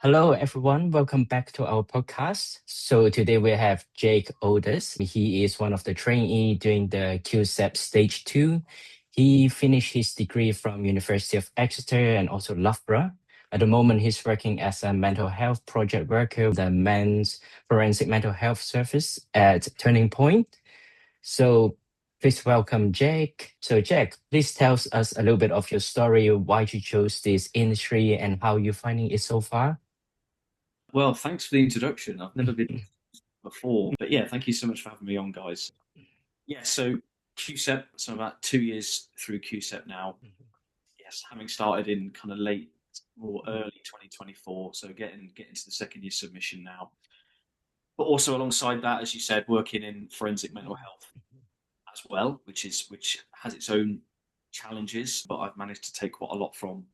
Hello, everyone. Welcome back to our podcast. So today we have Jack Oades. He is one of the trainee doing the QSEP Stage 2. He finished his degree from University of Exeter and also Loughborough. At the moment, he's working as a mental health project worker with the Men's Forensic Mental Health Service at Turning Point. So please welcome Jack. So Jack, please tell us a little bit of your story, why you chose this industry and how you're finding it so far. Well, thanks for the introduction. I've never been before, but yeah, thank you so much for having me on, guys. Yeah, so QSEP, so I'm about 2 years through QSEP now. Yes, having started in kind of late or early 2024, so getting to the second year submission now. But also alongside that, as you said, working in forensic mental health as well, which has its own challenges, but I've managed to take quite a lot from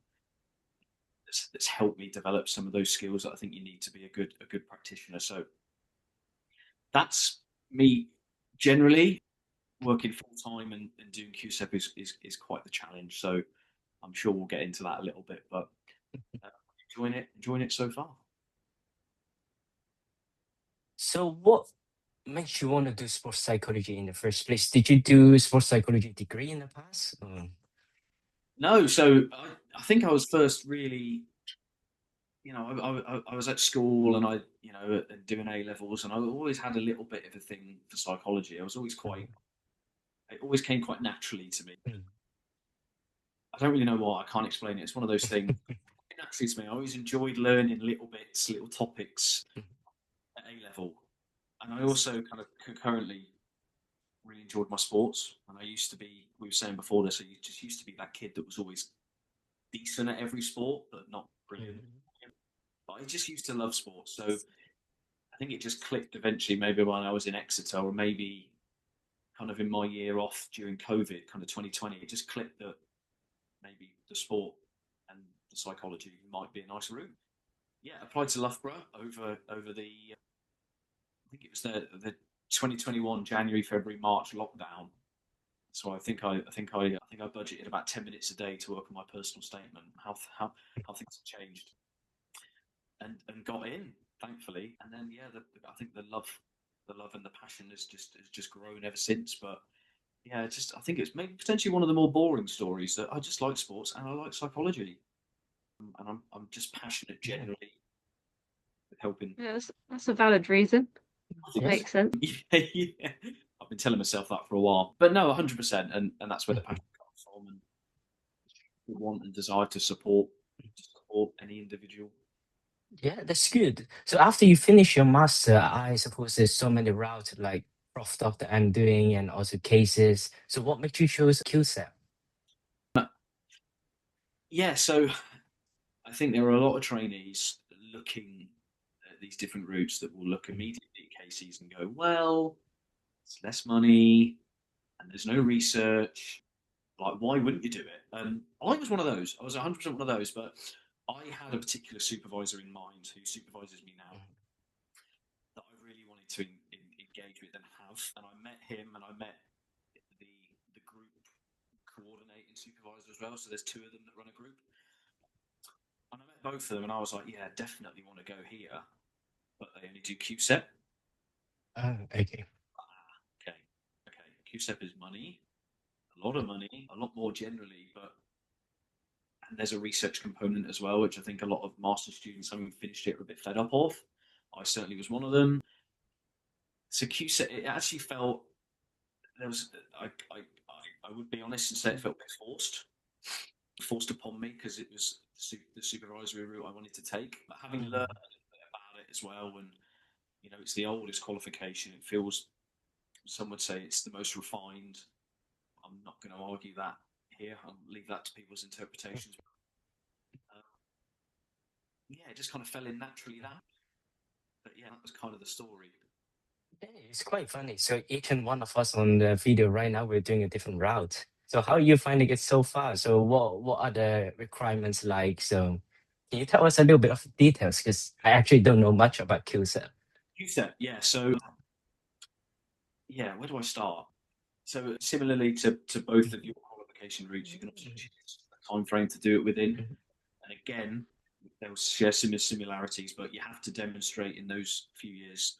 that's helped me develop some of those skills that I think you need to be a good practitioner. So that's me generally. Working full time and doing QSEP is quite the challenge. So I'm sure we'll get into that a little bit, but uh, enjoying it so far. So what makes you want to do sports psychology in the first place? Did you do sports psychology degree in the past? No, so I think I was first really, I was at school and doing A levels, and I always had a little bit of a thing for psychology. I was always Mhm. it always came quite naturally to me. Mm. I don't really know why. I can't explain it. It's one of those things. Naturally to me, I always enjoyed learning little bits, little topics at A level, and I also kind of concurrently really enjoyed my sports. And I used to be, we were saying before this, I just used to be that kid that was always decent at every sport, but not brilliant. Mhm. But I just used to love sports. So I think it just clicked eventually, maybe when I was in Exeter, or maybe kind of in my year off during COVID, kind of 2020. It just clicked that maybe the sport and the psychology might be a nice route. Yeah, applied to Loughborough over the I think it was the 2021 January, February, March lockdown. So I think I budgeted about 10 minutes a day to work on my personal statement, how things have changed, and got in thankfully. And then yeah, I think the love and the passion has just grown ever since. But yeah, just I think it's maybe potentially one of the more boring stories that I just like sports and I like psychology, and I'm just passionate Yeah. generally with helping. Yeah, that's a valid reason. I think Yes. Makes sense. yeah, yeah. I've been telling myself that for a while, but no, 100%, and that's where the passion comes from, and the want and desire to support any individual. Yeah, that's good. So after you finish your master, I suppose there's so many routes like prof doc that I'm doing and also cases. So what made you choose QSEP? Yeah, so I think there are a lot of trainees looking at these different routes that will look Mhm. immediately at cases and go, well, it's less money and there's no research. Like, why wouldn't you do it? I was one of those. I was 100% one of those, but I had a particular supervisor in mind who supervises me now that I really wanted to engage with and have. And I met him, and I met the the group coordinating supervisor as well. So there's two of them that run a group, and I met both of them, and I was like, yeah, definitely want to go here, but they only do QSEP. Oh, okay. Okay, okay, QSEP is money, a lot of money, a lot more generally, but and there's a research component as well, which I think a lot of master students having finished it are a bit fed up of. I certainly was one of them. So QSEP, it actually felt there was I would be honest and say it felt a bit forced upon me because it was the supervisory route I wanted to take. But having learned Mhm. a bit about it as well, and it's the oldest qualification. It feels some would say it's the most refined. I'm not going to argue that here. I'll leave that to people's interpretations. Uh, yeah, it just kind of fell in naturally that. But yeah, that was kind of the story. Yeah, it's quite funny. So each and one of us on the video right now, we're doing a different route. So how are you finding it so far? So what are the requirements like? So can you tell us a little bit of details? Because I actually don't know much about QSEP. QSEP, yeah. So yeah, where do I start? So similarly to both of your qualification routes, you can also choose a time frame to do it within. And again, they'll share similar similarities, but you have to demonstrate in those few years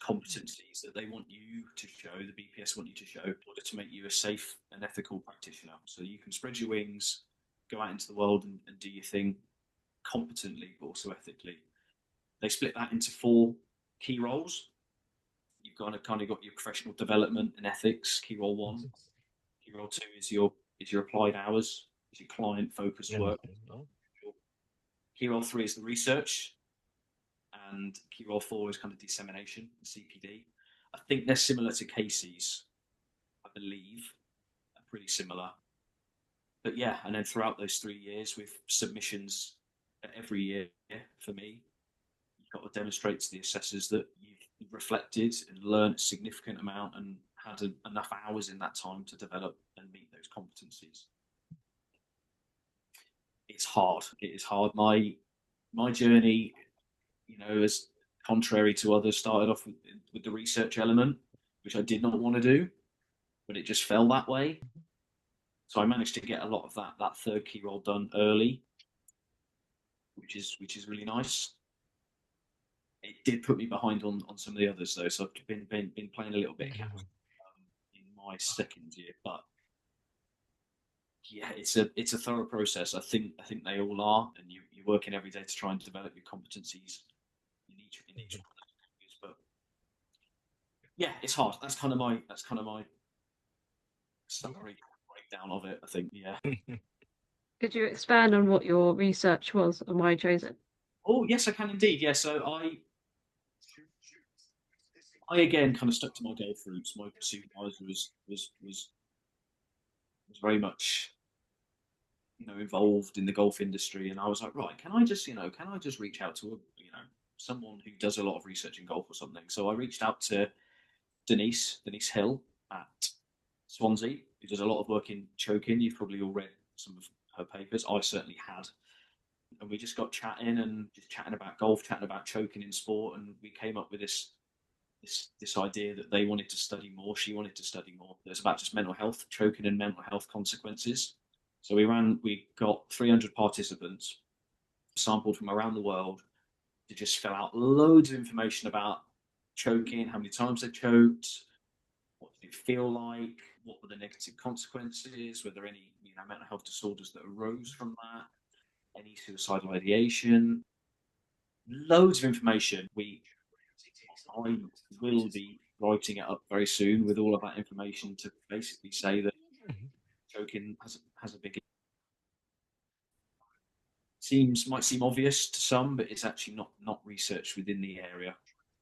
competencies that they want you to show, the BPS want you to show, in order to make you a safe and ethical practitioner. So you can spread your wings, go out into the world and do your thing competently, but also ethically. They split that into 4 key roles. You've got your professional development and ethics, key role 1. Key role 2 is your applied hours, is your client focused work. Key role 3 is the research, and key role 4 is kind of dissemination, CPD. I think they're similar to Casey's, I believe, they're pretty similar. But yeah, and then throughout those 3 years with submissions every year for me, you've got to demonstrate to the assessors that you've reflected and learned a significant amount and had enough hours in that time to develop and meet those competencies. It's hard. It is hard. My journey, as contrary to others, started off with the research element, which I did not want to do, but it just fell that way. So I managed to get a lot of that 3rd key role done early, which is really nice. It did put me behind on some of the others though, so I've been playing a little bit in my 2nd year, but yeah, it's a thorough process. I think they all are, and you're working every day to try and develop your competencies in each but yeah, it's hard. That's kind of my summary breakdown of it, I think. Yeah. Could you expand on what your research was and why you chose it? Oh yes, I can indeed. Yeah, so I again kind of stuck to my golf roots. My supervisor was very much involved in the golf industry, and I was like, right, can I just reach out to someone who does a lot of research in golf or something? So I reached out to Denise Hill at Swansea, who does a lot of work in choking. You've probably all read some of her papers. I certainly had. And we just got chatting about golf, chatting about choking in sport, and we came up with this idea that they wanted to study more. She wanted to study more. It was about just mental health, choking and mental health consequences. So we got 300 participants, sampled from around the world, to just fill out loads of information about choking, how many times they choked, what did it feel like, what were the negative consequences, were there any mental health disorders that arose from that, any suicidal ideation, loads of information. I will be writing it up very soon with all of that information to basically say that choking has a big might seem obvious to some, but it's actually not researched within the area.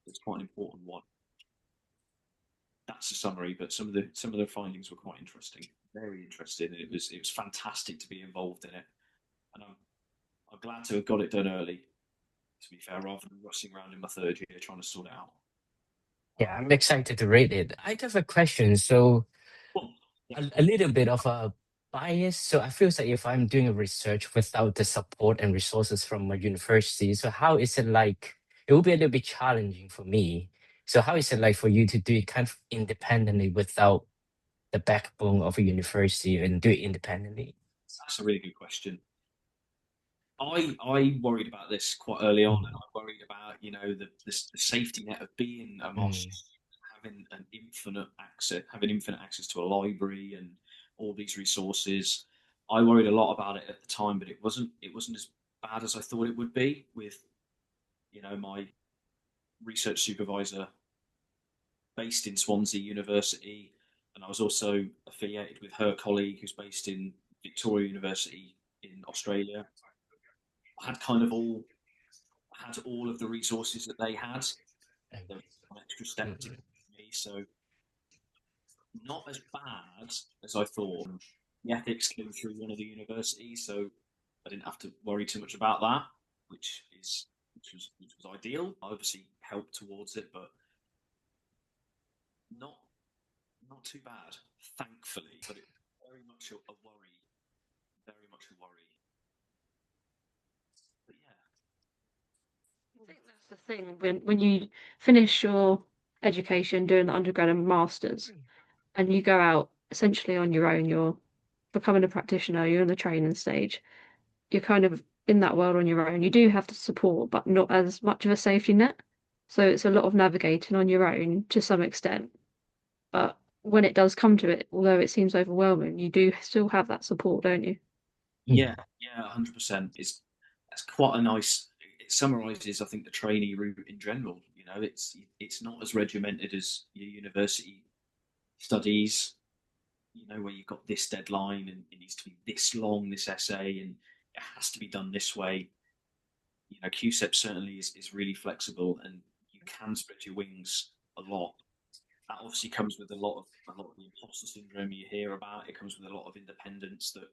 It's quite an important one. That's a summary, but some of the findings were quite interesting, very interesting, and it was fantastic to be involved in it. And I'm glad to have got it done early, to be fair, rather than rushing around in my 3rd year trying to sort it out. Yeah, I'm excited to read it. I have a question. So a little bit of a bias. So I feel like if I'm doing a research without the support and resources from my university, so how is it like? It will be a little bit challenging for me. So how is it like for you to do it kind of independently without the backbone of a university and do it independently? That's a really good question. I worried about this quite early on, and I worried about the safety net of being a master, having infinite access to a library and all these resources. I worried a lot about it at the time, but it wasn't as bad as I thought it would be with my research supervisor based in Swansea University, and I was also affiliated with her colleague who's based in Victoria University in Australia. I had all of the resources that they had. There was an extra step to me, so not as bad as I thought. The ethics came through one of the universities, so I didn't have to worry too much about that, which was ideal. I obviously helped towards it, but not too bad, thankfully. But it's very much a worry, very much a worry. But yeah, I think that's the thing when you finish your education doing the undergrad and masters and you go out essentially on your own, you're becoming a practitioner, you're in the training stage, you're kind of in that world on your own. You do have the support, but not as much of a safety net. So it's a lot of navigating on your own to some extent. But when it does come to it, although it seems overwhelming, you do still have that support, don't you? Yeah, 100%. That's quite a nice. It summarises, I think, the trainee route in general. You know, it's not as regimented as your university studies. You know, where you've got this deadline and it needs to be this long, this essay, and it has to be done this way. You know, QSEP certainly is really flexible, and you can spread your wings a lot. That obviously comes with a lot of the imposter syndrome you hear about. It comes with a lot of independence that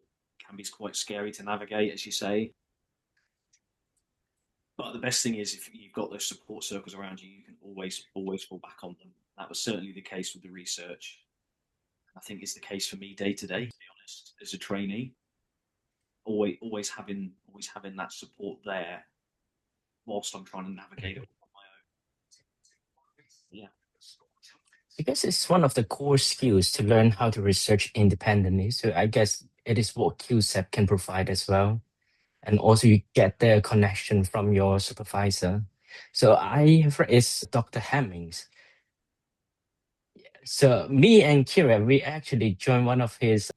can be quite scary to navigate, as you say. But the best thing is if you've got those support circles around you, you can always fall back on them. That was certainly the case with the research. I think it's the case for me day to day, to be honest, as a trainee. Always having that support there whilst I'm trying to navigate it on my own. Yeah. I guess it's one of the core skills to learn how to research independently. So I guess it is what QSEP can provide as well. And also you get the connection from your supervisor. So I have read it's Dr. Hemmings. So me and Kira, we actually joined one of his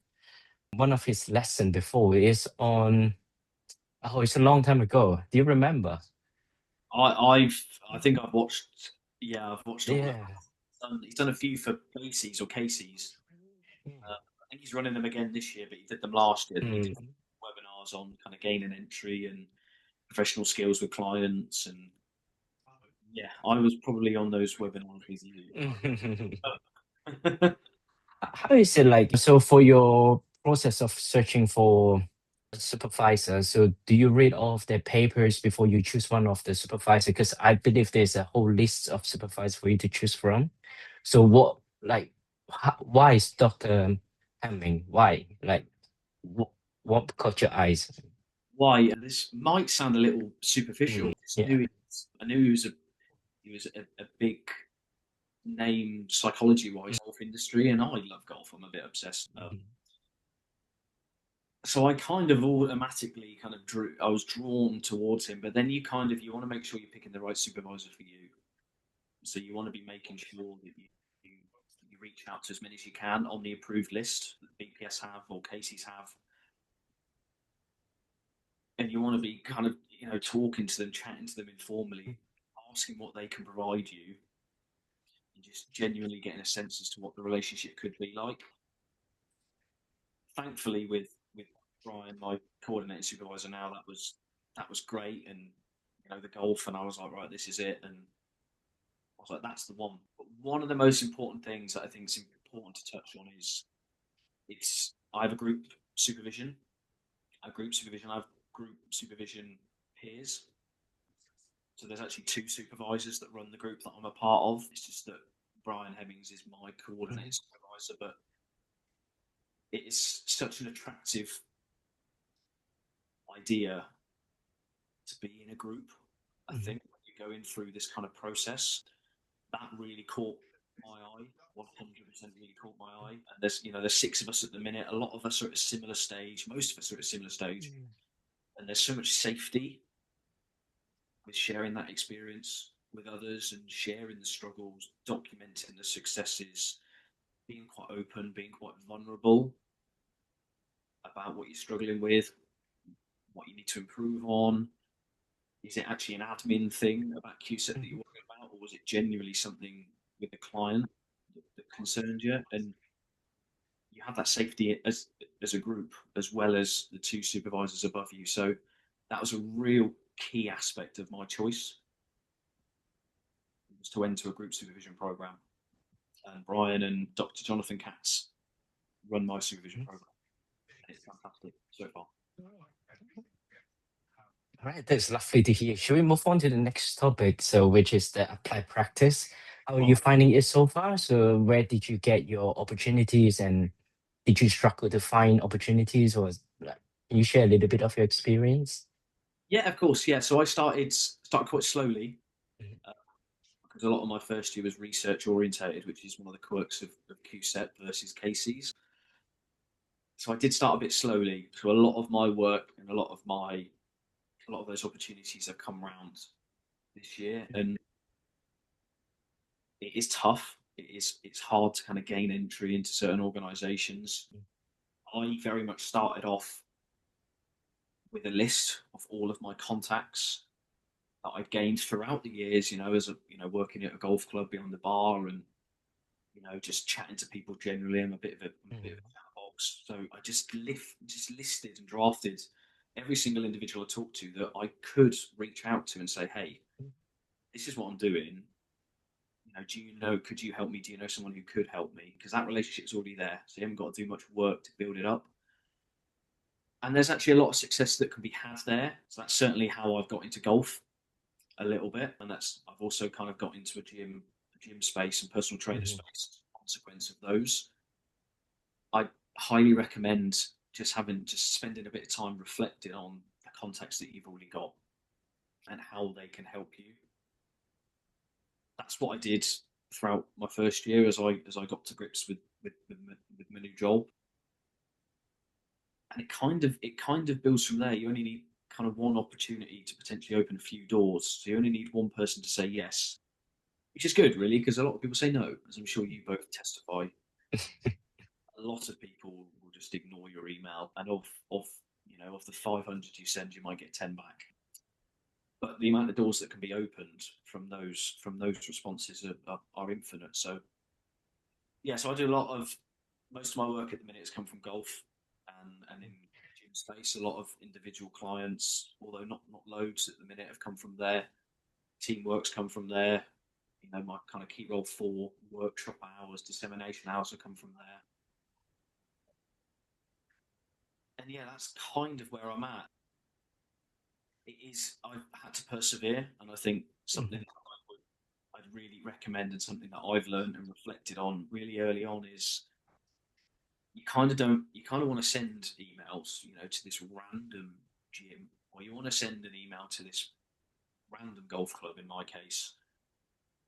lesson before. It's on it's a long time ago. Do you remember? I think I've watched. Yeah, I've watched all of Yeah. them. He's done a few for Bases or Casey's. I think he's running them again this year, but he did them last year. He did webinars on kind of gaining entry and professional skills with clients, and yeah, I was probably on those webinars with you. How is it like? So for your process of searching for a supervisor, so do you read all of their papers before you choose one of the supervisor? Because I believe there's a whole list of supervisors for you to choose from. So why is Dr. Hemming? Why? Like, what caught your eyes? Why? This might sound a little superficial. Yeah. I knew he was a big name psychology wise golf industry, and I love golf. I'm a bit obsessed. So I kind of automatically I was drawn towards him, but then you want to make sure you're picking the right supervisor for you. So you want to be making sure that you reach out to as many as you can on the approved list that BPS have or Casey's have. And you want to be talking to them, chatting to them informally, asking what they can provide you, and just genuinely getting a sense as to what the relationship could be like. Thankfully, with Brian, my coordinating supervisor now, that was great, and the golf, and I was like, right, this is it, and I was like, that's the one. But one of the most important things that I think is important to touch on is I have a group supervision. I have group supervision peers. So there's actually two supervisors that run the group that I'm a part of. It's just that Brian Hemmings is my coordinating supervisor, but it is such an attractive idea to be in a group. I think when you're going through this kind of process, that really caught my eye. 100% really caught my eye. And there's six of us at the minute. A lot of us are at a similar stage. Most of us are at a similar stage. And there's so much safety with sharing that experience with others and sharing the struggles, documenting the successes, being quite open, being quite vulnerable about what you're struggling with, what you need to improve on. Is it actually an admin thing about QSEP that you're worried about, or was it genuinely something with the client that concerned you? And you have that safety as a group, as well as the two supervisors above you. So that was a real key aspect of my choice, was to enter a group supervision program. And Brian and Dr. Jonathan Katz run my supervision program. It's fantastic so far. All right, that's lovely to hear. Should we move on to the next topic? So, which is the applied practice. How are you finding it so far? So, where did you get your opportunities, and did you struggle to find opportunities, or can you share a little bit of your experience? Yeah, of course. Yeah, so I started quite slowly because a lot of my first year was research orientated, which is one of the quirks of QSEP versus Casey's. So I did start a bit slowly. So a lot of my work and a lot of my a lot of those opportunities have come round this year, and it is tough. It's hard to kind of gain entry into certain organisations. I very much started off with a list of all of my contacts that I'd gained throughout the years, as working at a golf club behind the bar, and just chatting to people generally. I'm a bit of a chat box, so I just listed and drafted every single individual I talked to that I could reach out to and say, hey, this is what I'm doing. Could you help me? Do you know someone who could help me? Because that relationship's already there, so you haven't got to do much work to build it up. And there's actually a lot of success that can be had there. So that's certainly how I've got into golf a little bit, and I've also kind of got into a gym space and personal trainer space as a consequence of those. I highly recommend just spending a bit of time reflecting on the contacts that you've already got and how they can help you. That's what I did throughout my first year as I got to grips with my new job. And it kind of builds from there. You only need kind of one opportunity to potentially open a few doors. So you only need one person to say yes, which is good, really, because a lot of people say no, as I'm sure you both testify. A lot of people will just ignore your email, and of the 500 you send, you might get 10 back. But the amount of doors that can be opened from those responses are infinite. So yeah, so I do most of my work at the minute has come from golf and in gym space. A lot of individual clients, although not loads at the minute, have come from there. Teamwork's come from there. My kind of key role for workshop hours, dissemination hours have come from there. And yeah, that's kind of where I'm at. I've had to persevere, and I think something I'd really recommend, and something that I've learned and reflected on really early on, is you kind of want to send emails, to this random gym, or you want to send an email to this random golf club in my case,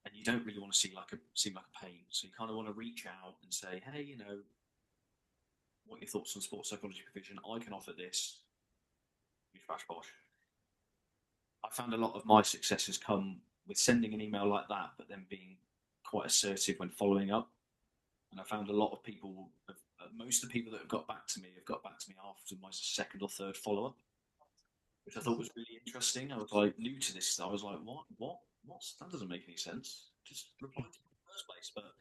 and you don't really want to seem like a pain. So you kind of want to reach out and say, hey, what are your thoughts on sports psychology provision? I can offer this. Bash bosh. I found a lot of my successes come with sending an email like that, but then being quite assertive when following up. And I found a lot of people, most of the people that have got back to me after my second or third follow-up, which I thought was really interesting. I was like new to this. I was like, what? That doesn't make any sense. Just reply to it in the first place. But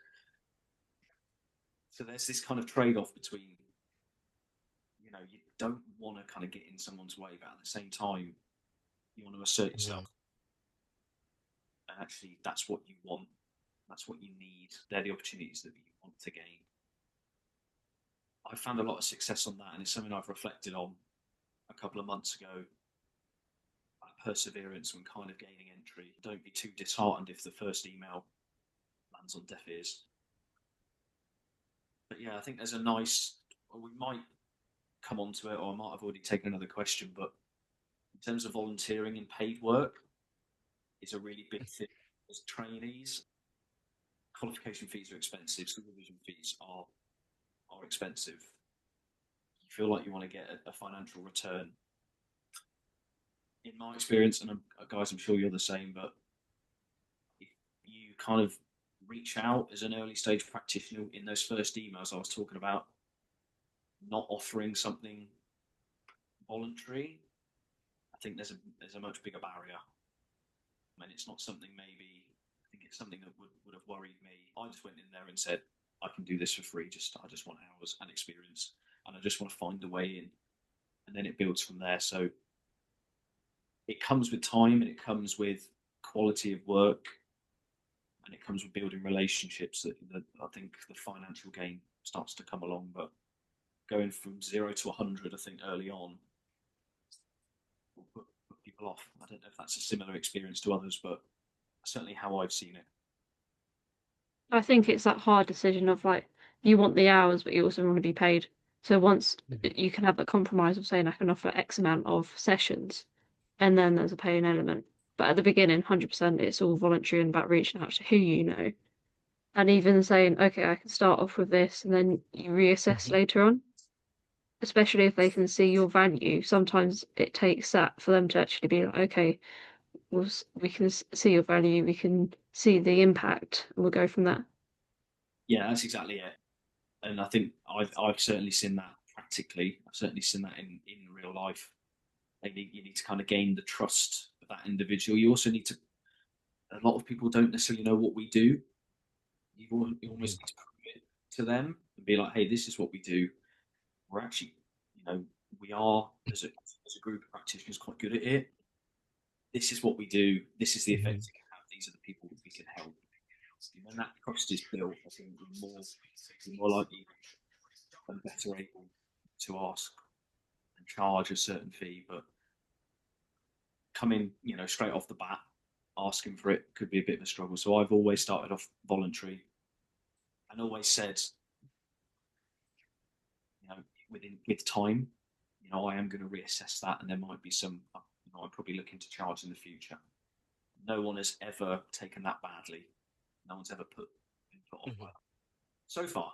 so there's this kind of trade-off between, you don't want to kind of get in someone's way, but at the same time, you want to assert yourself. And actually, that's what you want. That's what you need. They're the opportunities that you want to gain. I found a lot of success on that, and it's something I've reflected on a couple of months ago. Perseverance when kind of gaining entry. Don't be too disheartened if the first email lands on deaf ears. But yeah, I think there's we might come on to it, or I might have already taken another question, but in terms of volunteering and paid work, it's a really big thing. As trainees, qualification fees are expensive, supervision fees are expensive. You feel like you want to get a financial return. In my experience, and guys, I'm sure you're the same, but if you kind of reach out as an early stage practitioner in those first emails I was talking about, not offering something voluntary, I think there's a much bigger barrier. I mean, it's not something maybe, I think it's something that would have worried me. I just went in there and said, I can do this for free. I just want hours and experience, and I just want to find a way in, and then it builds from there. So it comes with time, and it comes with quality of work, and it comes with building relationships that I think the financial gain starts to come along. But going from 0 to 100, I think early on will put people off. I don't know if that's a similar experience to others, but certainly how I've seen it. I think it's that hard decision of like, you want the hours, but you also want to be paid. So once you can have that compromise of saying I can offer X amount of sessions, and then there's a paying element. But at the beginning, 100%, it's all voluntary and about reaching out to who you know. And even saying, okay, I can start off with this, and then you reassess later on. especially if they can see your value. Sometimes it takes that for them to actually be like, okay, we can see your value, we can see the impact, and we'll go from there. Yeah, that's exactly it. And I think I've certainly seen that practically. I've certainly seen that in real life. You need to kind of gain the trust of that individual. You also need to. A lot of people don't necessarily know what we do. You almost need to prove it to them and be like, "Hey, this is what we do. We're actually, we are as a group of practitioners quite good at it. This is what we do. This is the effect it can have. These are the people we can help." And when that trust is built, I think we're more likely and better able to ask and charge a certain fee. But coming, straight off the bat, asking for it could be a bit of a struggle. So I've always started off voluntary and always said, with time, I am going to reassess that, and there might be some, I'm probably looking to charge in the future. No one has ever taken that badly. No one's ever been put off by that so far.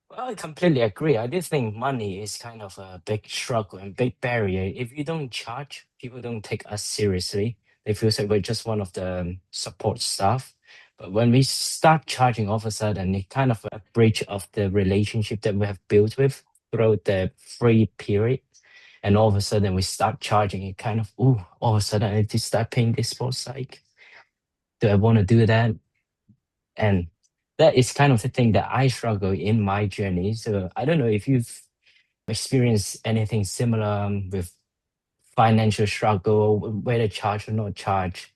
Well, I completely agree. I do think money is kind of a big struggle and big barrier. If you don't charge, people don't take us seriously. They feel like we're just one of the support staff. But when we start charging, all of a sudden, it kind of a breach of the relationship that we have built with throughout the free period. And all of a sudden, we start charging it kind of, all of a sudden, I need to start paying this for psych. Do I want to do that? And that is kind of the thing that I struggle in my journey. So I don't know if you've experienced anything similar with financial struggle, whether charge or not charge.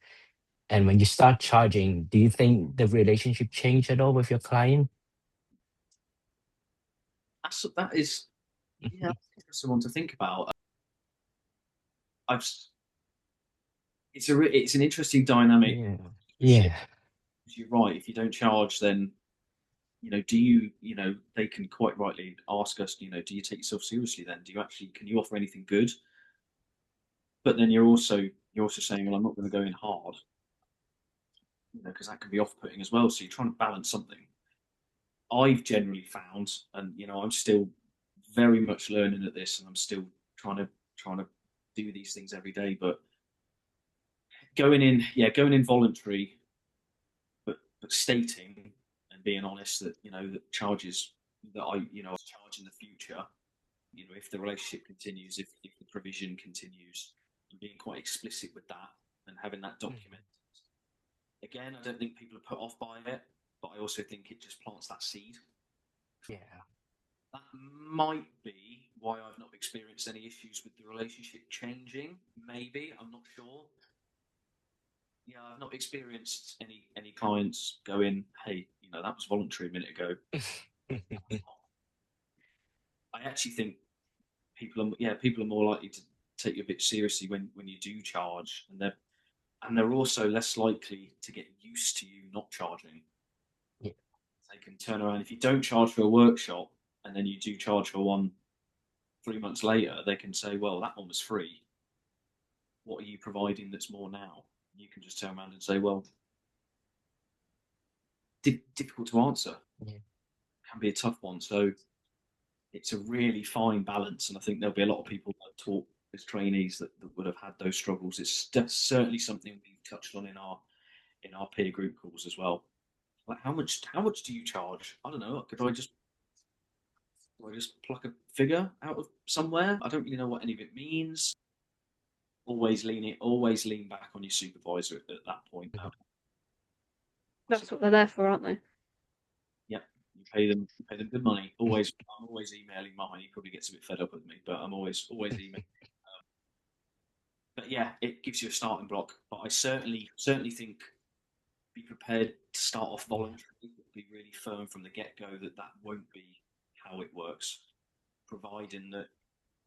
And when you start charging, do you think the relationship change at all with your client? That is, yeah, interesting one to think about. It's an interesting dynamic. Yeah. You're right. If you don't charge, then they can quite rightly ask us, do you take yourself seriously? Then can you offer anything good? But then you're also saying, well, I'm not going to go in hard, because that can be off-putting as well. So you're trying to balance something. I've generally found, and I'm still very much learning at this, and I'm still trying to do these things every day. But going in voluntary, but stating and being honest that that charges that I charge in the future. If the relationship continues, if the provision continues, and being quite explicit with that and having that documented. Again, I don't think people are put off by it, but I also think it just plants that seed. Yeah. That might be why I've not experienced any issues with the relationship changing. Maybe, I'm not sure. Yeah, I've not experienced any clients going, "Hey, that was voluntary a minute ago." I actually think people are more likely to take you a bit seriously when you do charge, and they're also less likely to get used to you not charging. Yeah. They can turn around if you don't charge for a workshop and then you do charge for one 3 months later. They can say, "Well, that one was free. What are you providing that's more now?" You can just turn around and say, "Well, difficult to answer. Yeah. Can be a tough one." So it's a really fine balance, and I think there'll be a lot of people that talk as trainees that would have had those struggles. It's certainly something we've touched on in our peer group calls as well. Like, how much do you charge? I don't know. Do I just pluck a figure out of somewhere? I don't really know what any of it means. Always lean back on your supervisor at that point. That's what they're there for, aren't they? Yeah, you pay them good money. I'm always emailing mine. He probably gets a bit fed up with me, but I'm always emailing. But yeah, it gives you a starting block. But I certainly think be prepared to start off voluntary. Be really firm from the get go that won't be how it works, providing that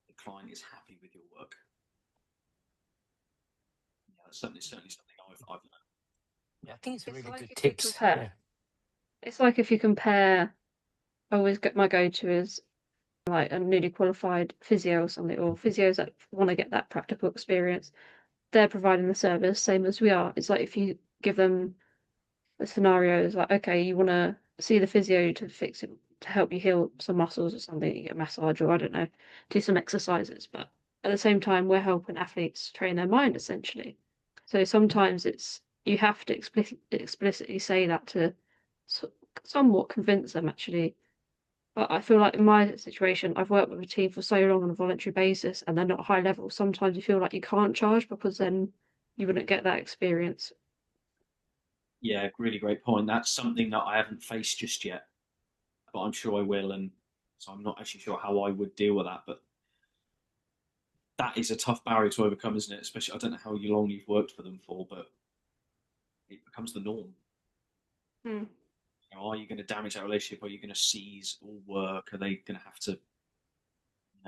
the client is happy with your work. Yeah, that's certainly something I've learned. Yeah, I think it's really like good if you tips. compare- Yeah. It's like if you compare, I always get my go-to is like a newly qualified physio or something, or physios that want to get that practical experience. They're providing the service, same as we are. It's like if you give them a scenario, it's like, okay, you want to see the physio to fix to help you heal some muscles or something. You get a massage, or I don't know, do some exercises. But at the same time, we're helping athletes train their mind essentially. So sometimes you have to explicitly say that to somewhat convince them actually. But I feel like in my situation, I've worked with a team for so long on a voluntary basis, and they're not high level. Sometimes you feel like you can't charge because then you wouldn't get that experience. Yeah, really great point. That's something that I haven't faced just yet, but I'm sure I will. And so I'm not actually sure how I would deal with that, but that is a tough barrier to overcome, isn't it? Especially, I don't know how long you've worked for them for, but it becomes the norm. Hmm. You know, are you going to damage that relationship? Are you going to seize all work? Are they going to have to,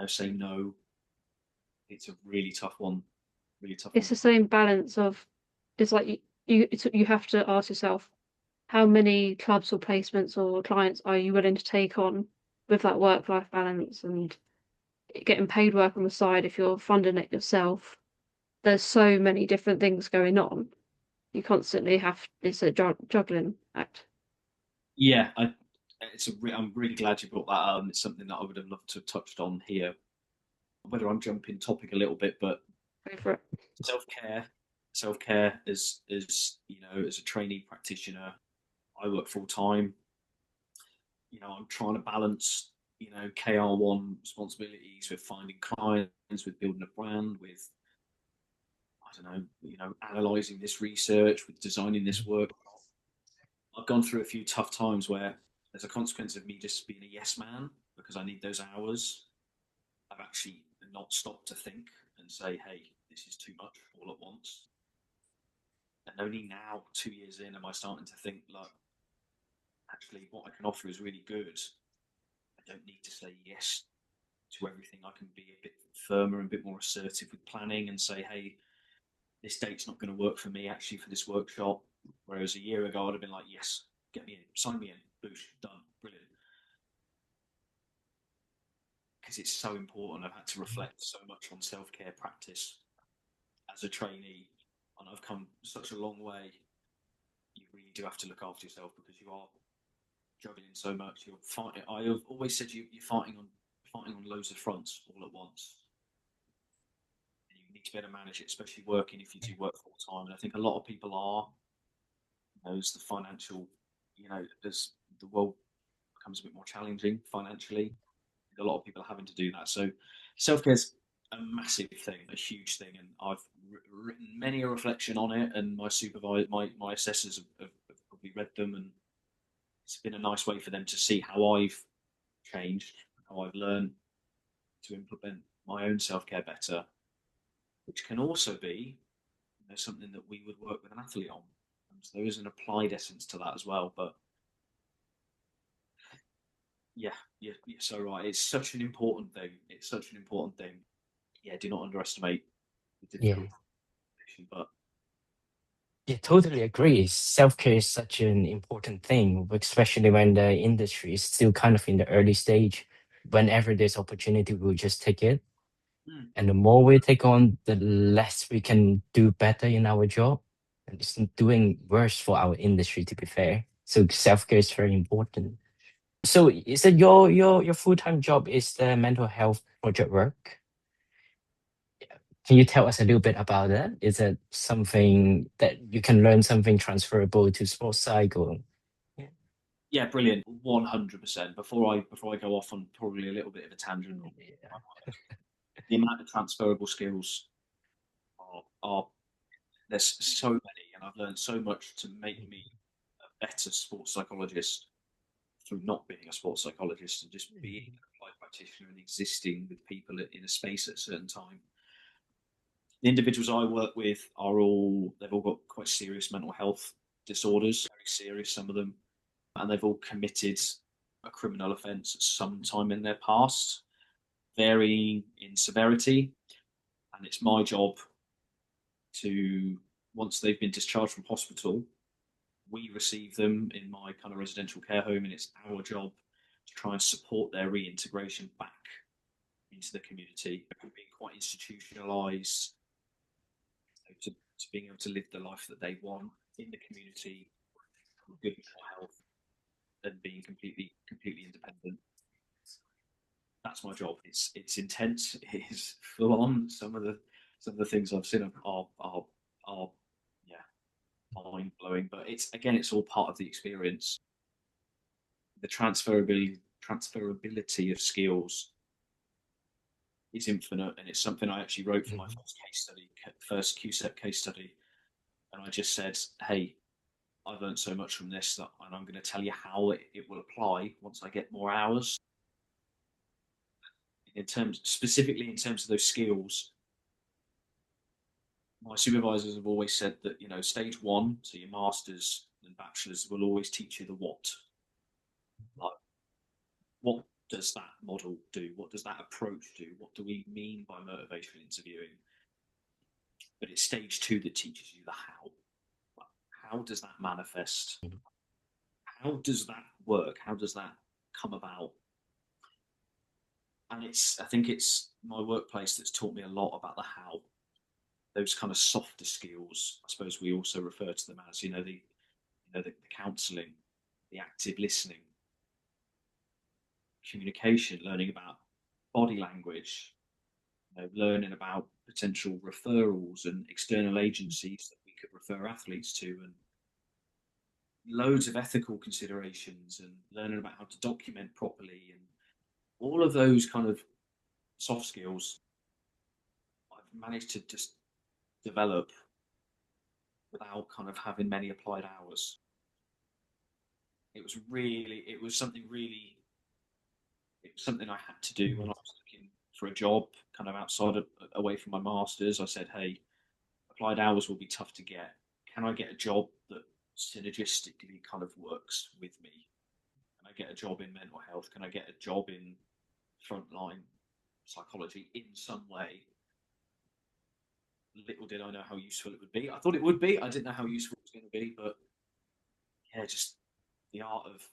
say no? It's a really tough one. Really tough It's one. the same balance of, it's like you have to ask yourself, how many clubs or placements or clients are you willing to take on with that work-life balance and getting paid work on the side if you're funding it yourself. There's so many different things going on. You constantly it's a juggling act. Yeah, I'm really glad you brought that up. It's something that I would have loved to have touched on here. Whether I'm jumping topic a little bit, but Go for it. self care, self care as a trainee practitioner, I work full time. I'm trying to balance KR1 responsibilities with finding clients, with building a brand, with I don't know, analysing this research, with designing this work. I've gone through a few tough times where, as a consequence of me just being a yes man because I need those hours, I've actually not stopped to think and say, hey, this is too much all at once. And only now, 2 years in, am I starting to think, look, actually, what I can offer is really good. I don't need to say yes to everything. I can be a bit firmer and a bit more assertive with planning and say, hey, this date's not going to work for me actually for this workshop. Whereas a year ago, I'd have been like, yes, get me in, sign me in, boosh, done, brilliant. Because it's so important. I've had to reflect so much on self care practice as a trainee, and I've come such a long way. You really do have to look after yourself because you are juggling so much. You're fighting. I have always said you're fighting on loads of fronts all at once. And you need to be able to manage it, especially working if you do work full time. And I think a lot of people are. As the financial, as the world becomes a bit more challenging financially, a lot of people are having to do that. So self care is a massive thing, a huge thing, and I've written many a reflection on it. And my supervisor, my assessors have probably read them, and it's been a nice way for them to see how I've changed, how I've learned to implement my own self care better, which can also be something that we would work with an athlete on. So there is an applied essence to that as well. But yeah, you're so right. It's such an important thing. It's such an important thing. Yeah, do not underestimate the Yeah. difficult position. But Yeah, totally agree. Self-care is such an important thing, especially when the industry is still kind of in the early stage. Whenever there's opportunity, we'll just take it. And the more we take on, the less we can do better in our job. And it's doing worse for our industry, to be fair. So self-care is very important. So is it your full-time job is the mental health project work? Can you tell us a little bit about that? Is it something that you can learn something transferable to sports cycle? Yeah. yeah, brilliant, 100%. Before I go off on probably a little bit of a tangent, the amount of transferable skills are there's so many, and I've learned so much to make me a better sports psychologist through not being a sports psychologist and just being an applied practitioner and existing with people in a space at a certain time. The individuals I work with they've all got quite serious mental health disorders, very serious, some of them, and they've all committed a criminal offence at some time in their past, varying in severity. And it's my job to, once they've been discharged from hospital, we receive them in my kind of residential care home, and it's our job to try and support their reintegration back into the community, being quite institutionalised, to being able to live the life that they want in the community, with good mental health. and being completely independent. That's my job. It's intense. It is full on. Some of the things I've seen are yeah, mind blowing. But it's all part of the experience. The transferability of skills is infinite, and it's something I actually wrote for my first QSEP case study, and I just said, hey, I've learned so much from this and I'm going to tell you how it will apply once I get more hours. Specifically in terms of those skills, my supervisors have always said that, stage one, so your masters and bachelors, will always teach you the what. Like, what does that model do? What does that approach do? What do we mean by motivational interviewing? But it's stage two that teaches you the how. Like, how does that manifest? How does that work? How does that come about? And I think it's my workplace that's taught me a lot about the how. Those kind of softer skills, I suppose we also refer to them as, the counselling, the active listening, communication, learning about body language, learning about potential referrals and external agencies that we could refer athletes to, and loads of ethical considerations, and learning about how to document properly, and all of those kind of soft skills I've managed to just develop without kind of having many applied hours. It was something I had to do when I was looking for a job, kind of away from my masters. I said, hey, applied hours will be tough to get. Can I get a job that synergistically kind of works with me? Can I get a job in mental health? Can I get a job in frontline psychology in some way? Little did I know how useful it would be. I thought it would be. I didn't know how useful it was going to be, but yeah, just the art of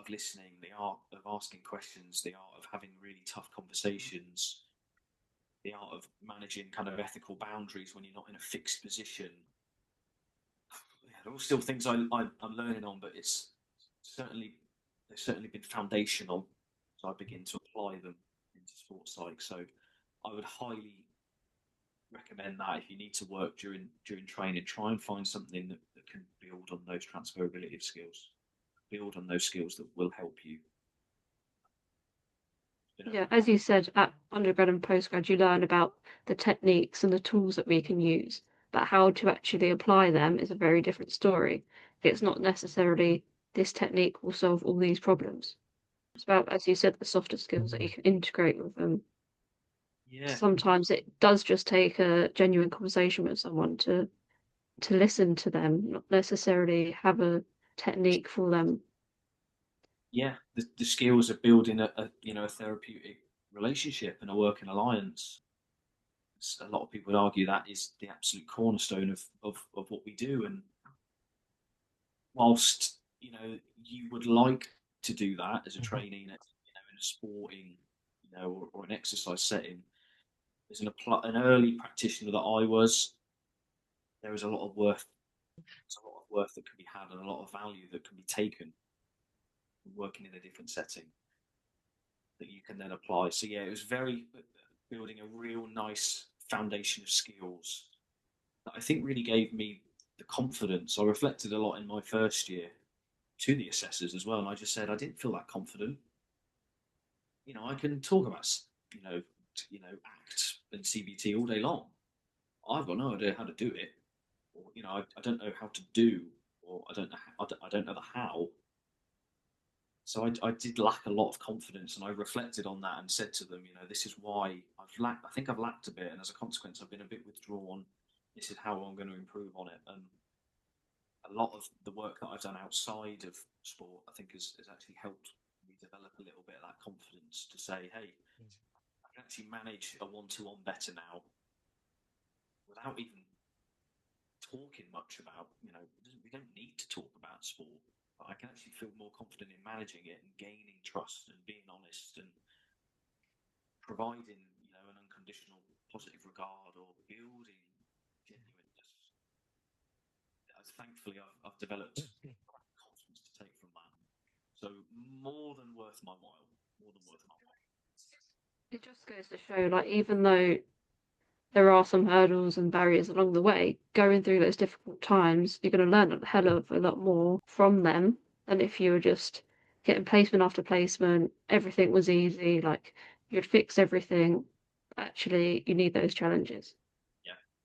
listening, the art of asking questions, the art of having really tough conversations, the art of managing kind of ethical boundaries when you're not in a fixed position. Yeah, they're all still things I'm learning on, but they've certainly been foundational. So I begin to apply them into sports psych. So I would highly recommend that if you need to work during training, try and find something that can build on those transferability of skills, build on those skills that will help you. Yeah, as you said, at undergrad and postgrad, you learn about the techniques and the tools that we can use, but how to actually apply them is a very different story. It's not necessarily this technique will solve all these problems. It's about, as you said, the softer skills that you can integrate with them. Yeah. Sometimes it does just take a genuine conversation with someone to listen to them, not necessarily have a technique for them. Yeah, the skills of building a therapeutic relationship and a working alliance. A lot of people would argue that is the absolute cornerstone of what we do. And whilst you would like to do that as a trainee, in a sporting, or an exercise setting, as an early practitioner that I was, there is a lot of worth. There's a lot of worth that can be had and a lot of value that can be taken from working in a different setting that you can then apply. So yeah, it was building a real nice foundation of skills that I think really gave me the confidence. I reflected a lot in my first year to the assessors as well, and I just said I didn't feel that confident. I can talk about ACT and CBT all day long. I've got no idea how to do it, or I don't know how to do, or I don't know the how. So I did lack a lot of confidence, and I reflected on that and said to them, this is why I think I've lacked a bit, and as a consequence, I've been a bit withdrawn. This is how I'm going to improve on it. And a lot of the work that I've done outside of sport, I think, has actually helped me develop a little bit of that confidence to say, hey, I can actually manage a one-to-one better now without even talking much about, we don't need to talk about sport, but I can actually feel more confident in managing it and gaining trust and being honest and providing, an unconditional positive regard or building genuineness. Thankfully, I've developed confidence to take from that. So more than worth my while. More than worth my while. It just goes to show, like, even though there are some hurdles and barriers along the way, going through those difficult times, you're going to learn a hell of a lot more from them than if you were just getting placement after placement, everything was easy, like you'd fix everything. Actually, you need those challenges.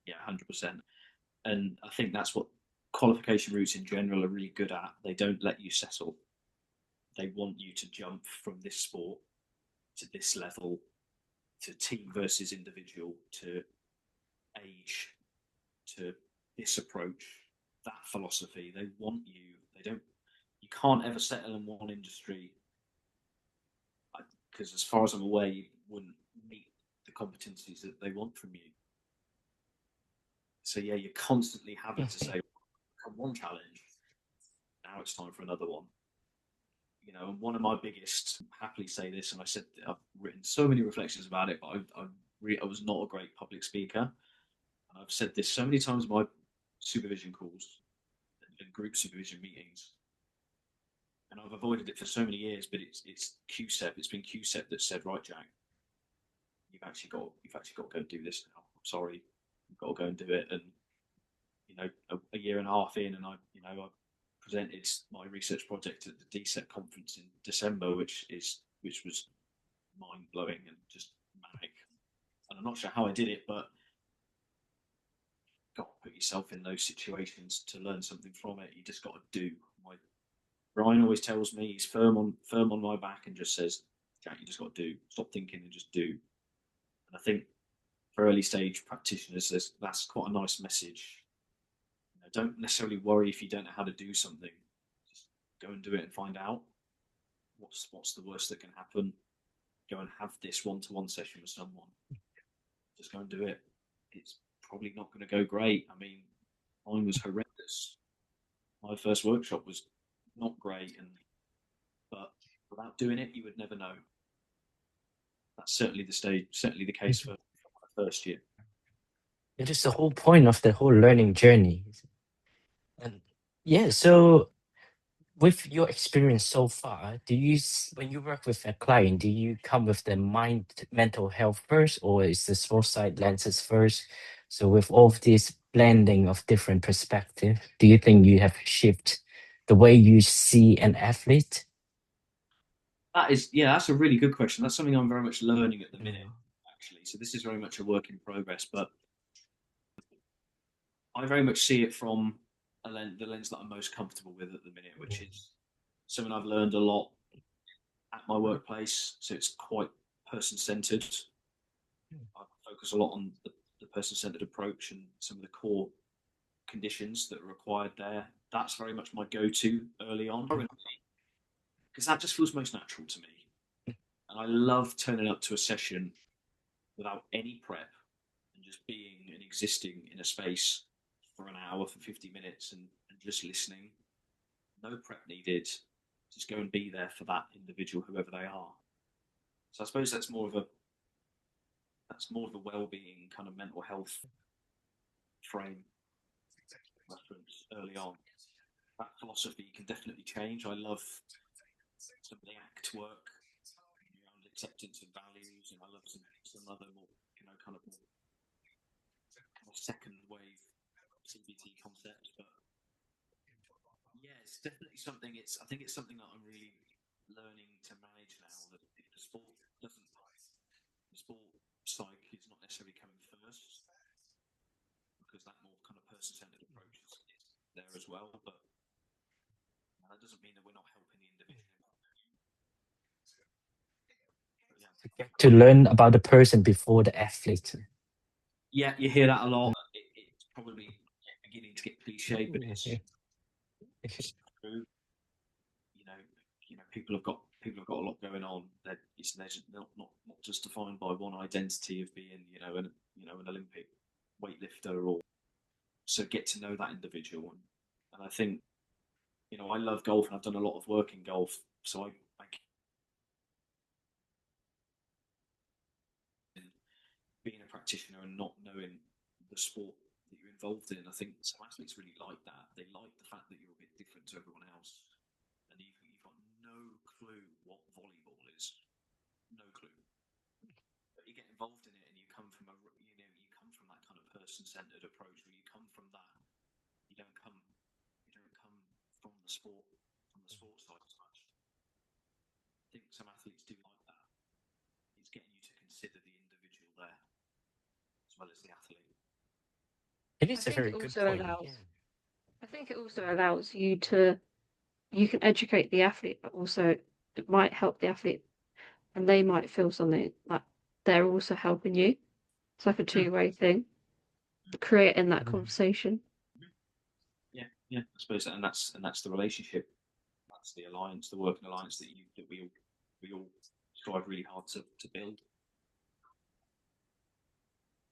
Yeah, 100%. And I think that's what qualification routes in general are really good at. They don't let you settle. They want you to jump from this sport to this level, to team versus individual, to age, to this approach, that philosophy. They want you. They don't. You can't ever settle in one industry because, as far as I'm aware, you wouldn't meet the competencies that they want from you. So yeah, you're constantly having to say, "Come one challenge, now it's time for another one." You know, and one of my biggest, happily say this, and I said I've written so many reflections about it, but I was not a great public speaker, and I've said this so many times in my supervision calls and group supervision meetings, and I've avoided it for so many years. But it's QSEP. It's been QSEP that said, right, Jack, you've actually got to go and do this now. I'm sorry, you've got to go and do it. And you know, a year and a half in, and I presented my research project at the DSET conference in December, which was mind blowing and just manic. And I'm not sure how I did it, but got to put yourself in those situations to learn something from it. You just got to do. Brian always tells me, he's firm on my back and just says, Jack, you just got to do. Stop thinking and just do. And I think for early stage practitioners, that's quite a nice message. Don't necessarily worry if you don't know how to do something. Just go and do it and find out what's the worst that can happen. Go and have this one-to-one session with someone. Just go and do it. It's probably not going to go great. I mean, mine was horrendous. My first workshop was not great, but without doing it, you would never know. That's certainly the case for my first year. It is the whole point of the whole learning journey. And yeah, so with your experience so far, when you work with a client, do you come with the mental health first, or is the sport side lenses first? So with all of this blending of different perspective, do you think you have shifted the way you see an athlete? That's a really good question. That's something I'm very much learning at the minute, actually. So this is very much a work in progress, but I very much see it from the lens that I'm most comfortable with at the minute, which is something I've learned a lot at my workplace. So it's quite person-centered. I focus a lot on the person-centered approach and some of the core conditions that are required there. That's very much my go-to early on, because that just feels most natural to me. And I love turning up to a session without any prep and just being and existing in a space for an hour, for 50 minutes, and just listening. No prep needed. Just go and be there for that individual, whoever they are. So I suppose that's more of a well-being kind of mental health frame reference early on. That philosophy can definitely change. I love some of the ACT work around acceptance and values, and I love some other more, kind of second wave CBT concepts. But yeah, it's definitely something. I think it's something that I'm really learning to manage now. That if the sport psych is not necessarily coming first, because that more kind of person-centered approach is there as well. But that doesn't mean that we're not helping the individual. To get to learn about the person before the athlete. Yeah, you hear that a lot. It's probably beginning to get cliche, but it's true. People have got a lot going on. They're not just defined by one identity of being, an Olympic weightlifter, or so get to know that individual. And I think, I love golf, and I've done a lot of work in golf, so I being a practitioner and not knowing the sport that you're involved in. I think some athletes really like that. They like the fact that you're a bit different to everyone else, and you've got no clue what volleyball is. No clue. But you get involved in it, and you come from that kind of person-centered approach, where you come from that. You don't come from the sports side as much. I think some athletes do like that. It's getting you to consider the individual there as well as the athlete. It is a very good point. I think it also allows you can educate the athlete, but also it might help the athlete, and they might feel something like they're also helping you. It's like a two-way thing, creating that conversation. Yeah, I suppose, and that's the relationship. That's the alliance, the working alliance that we all strive really hard to build.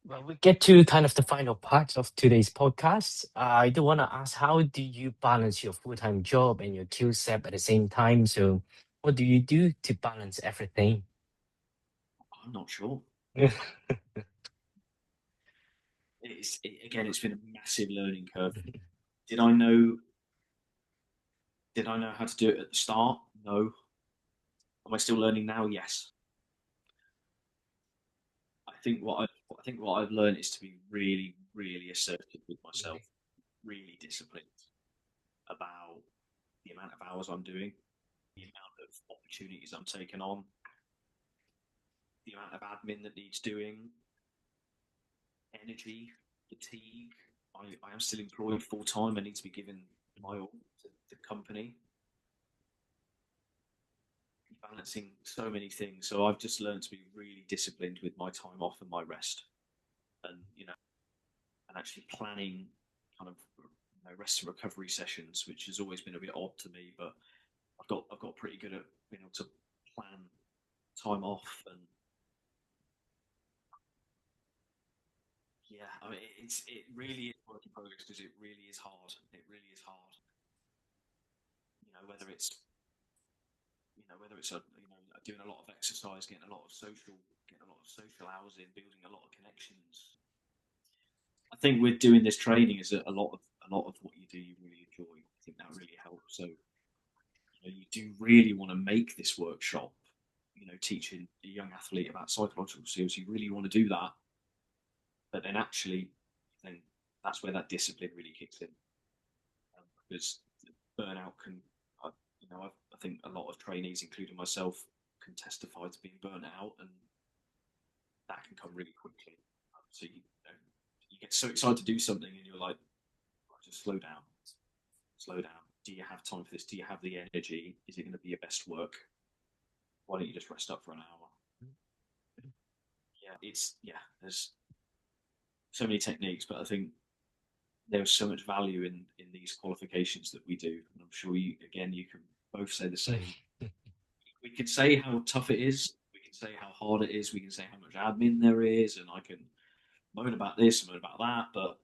Well, we get to kind of the final part of today's podcast. I do want to ask, how do you balance your full-time job and your QSEP at the same time? So what do you do to balance everything? I'm not sure. It's been a massive learning curve. Did I know how to do it at the start? No. Am I still learning now? Yes. I think what I've learned is to be really, really assertive with myself, really disciplined about the amount of hours I'm doing, the amount of opportunities I'm taking on, the amount of admin that needs doing, energy, fatigue. I am still employed full time. I need to be given my all to the company. Balancing so many things. So I've just learned to be really disciplined with my time off and my rest, and and actually planning kind of rest and recovery sessions, which has always been a bit odd to me, but I've got pretty good at being able to plan time off. And yeah, I mean, it really is work in progress, because it really is hard. It really is hard. Whether it's doing a lot of exercise, getting a lot of social hours in, building a lot of connections. I think with doing this training is a lot of what you do you really enjoy. I think that really helps. So you do really want to make this workshop, teaching a young athlete about psychological skills. You really want to do that, but then actually, then that's where that discipline really kicks in, because burnout can. I think a lot of trainees, including myself, can testify to being burnt out, and that can come really quickly. So you get so excited to do something, and you're like, just slow down. Do you have time for this? Do you have the energy? Is it going to be your best work? Why don't you just rest up for an hour? There's so many techniques, but I think there's so much value in these qualifications that we do, and I'm sure you can both say the same. We can say how tough it is, we can say how hard it is, we can say how much admin there is, and I can moan about this and moan about that, but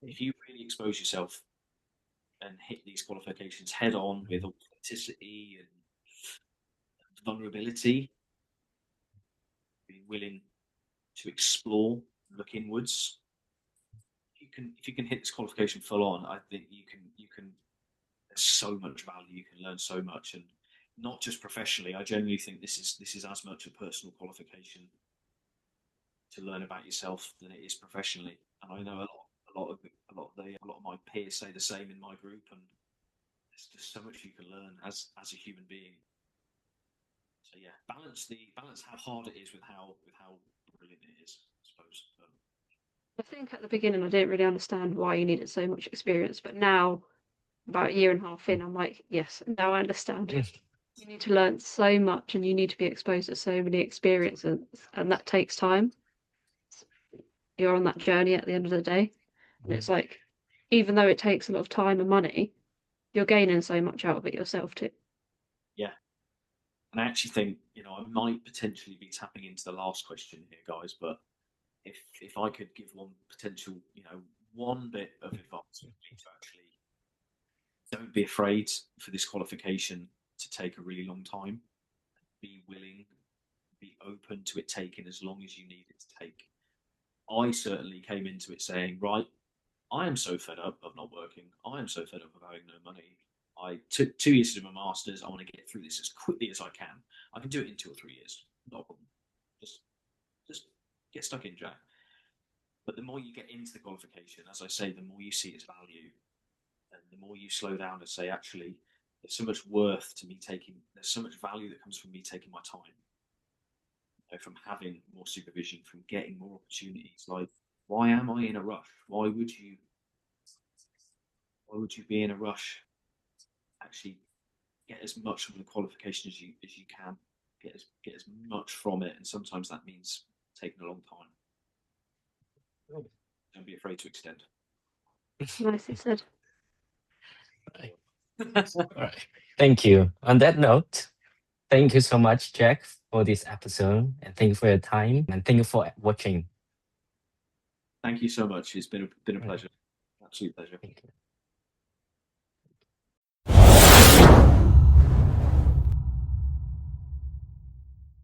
if you really expose yourself and hit these qualifications head on with authenticity and vulnerability, being willing to explore, look inwards, if you can hit this qualification full on, I think you can there's so much value. You can learn so much, and not just professionally. I genuinely think this is as much a personal qualification to learn about yourself than it is professionally. And I know a lot of my peers say the same in my group, and there's just so much you can learn as a human being. So yeah, balance how hard it is with how brilliant it is, I suppose. I think at the beginning I didn't really understand why you needed so much experience, but now, about a year and a half in, I'm like, yes, now I understand. You need to learn so much, and you need to be exposed to so many experiences, and that takes time. You're on that journey at the end of the day, and it's like, even though it takes a lot of time and money, you're gaining so much out of it yourself too. Yeah, and I actually think I might potentially be tapping into the last question here, guys, but if I could give one potential, one bit of advice, would be to actually don't be afraid for this qualification to take a really long time. Be willing, be open to it taking as long as you need it to take. I certainly came into it saying, right, I am so fed up of not working. I am so fed up of having no money. I took 2 years to do my masters. I want to get through this as quickly as I can. I can do it in 2 or 3 years. Not a problem. Just get stuck in, Jack. But the more you get into the qualification, as I say, the more you see its value, and the more you slow down and say, actually, there's so much worth to me taking. There's so much value that comes from me taking my time, from having more supervision, from getting more opportunities. Like, why am I in a rush? Why would you be in a rush? Actually, get as much from the qualification as you can. Get as much from it, and sometimes that means taking a long time. Don't be afraid to extend. Nicely said. All right. Thank you. On that note, thank you so much, Jack, for this episode, and thank you for your time, and thank you for watching. Thank you so much. It's been a pleasure. Absolute pleasure. Thank you.